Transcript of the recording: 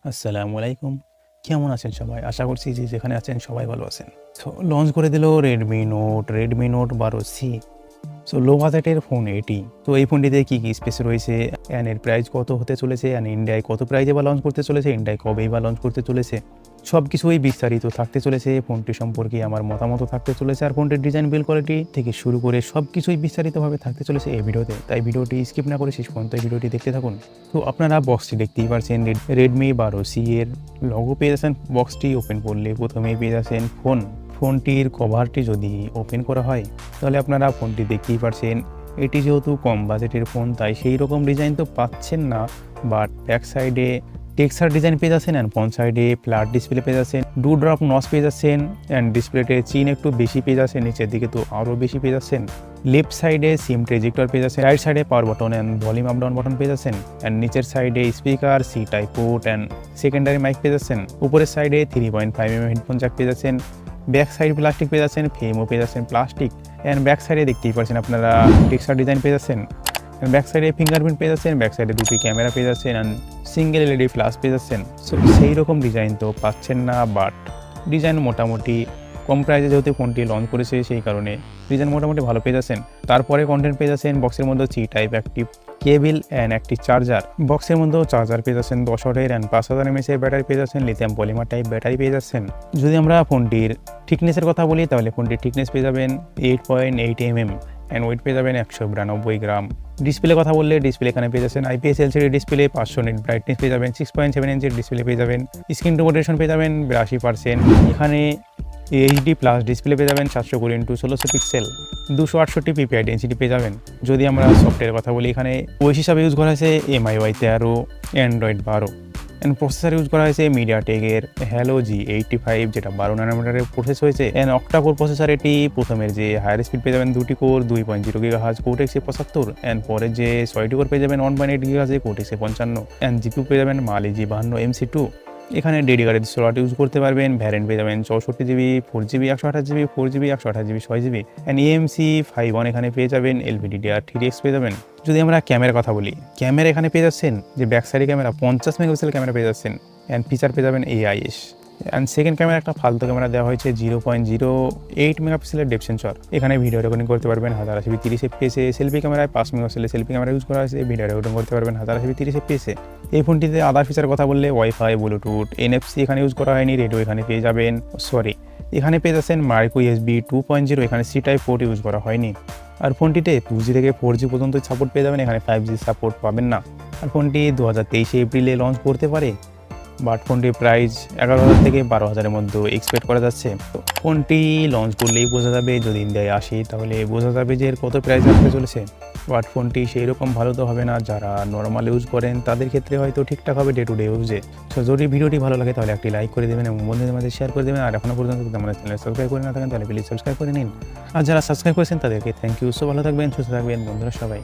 আসসালামু আলাইকুম। কেমন আছেন সবাই? আশা করছি যে যেখানে আছেন সবাই ভালো আছেন। সো লঞ্চ করে দিল Redmi Note 12C। সো লো বাজেটের ফোন এটি। তো এই ফোনটিতে কী স্পেস রয়েছে অ্যান্ড এর প্রাইস কত হতে চলেছে অ্যান্ড ইন্ডিয়ায় কত প্রাইজে বা লঞ্চ করতে চলেছে, ইন্ডিয়ায় কবেই বা লঞ্চ করতে চলেছে, সব কিছুই বিস্তারিত থাকতে চলেছে। ফোনটি সম্পর্কে আমার মতামতও থাকতে চলেছে আর ফোনটির ডিজাইন বিল্ড কোয়ালিটি থেকে শুরু করে সব কিছুই বিস্তারিতভাবে থাকতে চলেছে এই ভিডিওতে। তাই ভিডিওটি স্কিপ না করে শেষ পর্যন্ত এই ভিডিওটি দেখতে থাকুন। তো আপনারা বক্সটি দেখতেই পারছেন, Redmi 12C এর লগো পেয়ে যাচ্ছেন। বক্সটি ওপেন করলে প্রথমেই পেয়ে যাচ্ছেন ফোনটির কভারটি যদি ওপেন করা হয় তাহলে আপনারা ফোনটি দেখতেই পারছেন। এটি যেহেতু কম বাজেটের ফোন তাই সেই রকম ডিজাইন তো পাচ্ছেন না, বাট ব্যাক সাইডে টেক্সচার ডিজাইন পেয়ে যাচ্ছেন অ্যান্ড ফ্রন্ট সাইডে ফ্ল্যাট ডিসপ্লে পেয়ে যাচ্ছেন, ডু ড্রপ নচ পেয়ে যাচ্ছেন অ্যান্ড ডিসপ্লেতে চিন একটু বেশি পেয়ে যাচ্ছেন, নিচের দিকে তো আরও বেশি পেয়ে যাচ্ছেন। লেফট সাইডে সিম ট্রেজেক্টর পেয়ে যাচ্ছেন, রাইট সাইডে power button and volume up down button পেয়ে যাচ্ছেন অ্যান্ড নিচের সাইডে speaker, C type port and secondary mic পেয়ে যাচ্ছেন। উপরের সাইডে 3.5mm হেডফোন জ্যাক পেয়ে যাচ্ছেন। ব্যাক সাইড প্লাস্টিক পেয়ে যাচ্ছেন, ফ্রেমও পেয়ে যাচ্ছেন প্লাস্টিক অ্যান্ড ব্যাক সাইডে দেখতেই পাচ্ছেন আপনারা টেক্সচার ডিজাইন পেয়ে যাচ্ছেন। ব্যাক সাইডে ফিঙ্গারপ্রিন্ট পেয়ে যাচ্ছেন, ব্যাক সাইডে দুটি ক্যামেরা পেয়ে যাচ্ছেন অ্যান্ড সিঙ্গেল এলইডি ফ্ল্যাশ পেয়ে যাচ্ছেন। সো সেই রকম ডিজাইন তো পাচ্ছেন না, বাট ডিজাইন মোটামুটি কম প্রাইসে যেহেতু ফোনটি লঞ্চ করেছে সেই কারণে ডিজাইন মোটামুটি ভালো পেয়ে যাচ্ছেন। তারপরে কন্টেন্ট পেয়ে যাচ্ছেন বক্সের মধ্যে C type active cable and একটি চার্জার। বক্সের মধ্যেও চার্জার পেয়ে যাচ্ছেন 10 ওয়াটের অ্যান্ড 5000 mAh ব্যাটারি পেয়ে যাচ্ছেন, লিথিয়াম পলিমার টাইপ ব্যাটারি পেয়ে যাচ্ছেন। যদি আমরা ফোনটির থিকনেসের কথা বলি তাহলে ফোনটির থিকনেস পেয়ে যাবেন 8.8mm অ্যান্ড ওয়েট পেয়ে যাবেন 192 গ্রাম। ডিসপ্লে কথা বললে ডিসপ্লে এখানে পেয়ে যাচ্ছেন IPS LCD display, 500 nit brightness পেয়ে যাবেন, 6.7 ইঞ্চের ডিসপ্লে পেয়ে যাবেন, স্ক্রিন টু মডারেশন পেয়ে যাবেন 82%। এখানে HD প্লাস ডিসপ্লে পেয়ে যাবেন 720x1600 পিক্সেল, 268 PPI ডেন্সিটি পেয়ে যাবেন। যদি আমরা সফটওয়্যার কথা বলি এখানে ওএস হিসাবে ইউজ করা হয়েছে MIUI 13, Android 12 and processor use করা হয়েছে মিডিয়াটেকের Helio G85, যেটা 12 ন্যানোমিটারের প্রসেস হয়েছে অ্যান্ড অক্টাকোর প্রসেসর। এটি প্রথমের যে হায়ার স্পিড পেয়ে যাবেন 2টি core 2.0 GHz Cortex A75 and পরে যে 6টি কোর পেয়ে যাবেন 1.8 GHz Cortex A55 and GPU পেয়ে যাবেন Mali G52 MC2। এখানে ডেডিকেটেড স্লট ইউজ করতে পারবেন। ভ্যারিয়েন্ট পেয়ে যাবেন 64GB, 4GB 128GB, 4GB 128GB, 6GB and EMC 5.1 এখানে পেয়ে যাবেন। LPDDR3X পেয়ে যাবেন। যদি আমরা ক্যামেরার কথা বলি, ক্যামেরা এখানে পেয়ে যাচ্ছেন যে ব্যাক সাইডে ক্যামেরা 50 মেগাপিক্সেল ক্যামেরা পেয়ে যাচ্ছেন অ্যান্ড ফিচার পেয়ে যাবেন AIS অ্যান্ড সেকেন্ড ক্যামেরা একটা ফালতু ক্যামেরা দেওয়া হয়েছে 0.08 মেগাপিক্সেলের ডেপথ সেন্সর। এখানে ভিডিও রেকর্ডিং করতে পারবেন 1080p 30 fps। সেলফি ক্যামেরায় 5 মেগাপিক্সেলের সেলফি ক্যামেরা ইউজ করা হয়েছে, ভিডিও রেকর্ডিং করতে পারবেন 1080p 30 fps। এই ফোনটিতে আদার ফিচার কথা বললে ওয়াইফাই, ব্লুটুথ, NFC এখানে ইউজ করা হয়নি। রেডিও এখানে পেয়ে যাবেন, এখানে পেয়ে যাচ্ছেন মাইক্রো USB 2.0, এখানে সি টাইপ পোর্ট ইউজ করা হয়নি। আর ফোনটিতে 2G থেকে 4G পর্যন্ত সাপোর্ট পেয়ে যাবেন, এখানে 5G সাপোর্ট পাবেন না। আর ফোনটি 2023 এপ্রিলে লঞ্চ করতে পারে, বাট ফোনটির প্রাইস 11,000 থেকে 12,000-এর মধ্যে এক্সপেক্ট করা যাচ্ছে। তো ফোনটি লঞ্চ করলেই বোঝা যাবে, যদি ইন্ডিয়ায় আসে তাহলে বোঝা যাবে যে এর কত প্রাইস আসতে চলেছে। বাট ফোনটি সেই রকম ভালো তো হবে না, যারা নর্মাল ইউজ করেন তাদের ক্ষেত্রে হয়তো ঠিকঠাক হবে ডে টু ডে ইউজে। সো যদি ভিডিওটি ভালো লাগে তাহলে একটি লাইক করে দেবেন এবং বন্ধুদের মাঝে শেয়ার করে দেবেন। আর এখনও পর্যন্ত যদি আমাদের চ্যানেল সাবস্ক্রাইব করে না থাকেন তাহলে প্লিজ সাবস্ক্রাইব করে নিন। আর যারা সাবস্ক্রাইব করেছেন তাদেরকে থ্যাংক ইউ। সো ভালো থাকবেন, সুস্থ থাকবেন বন্ধুরা সবাই।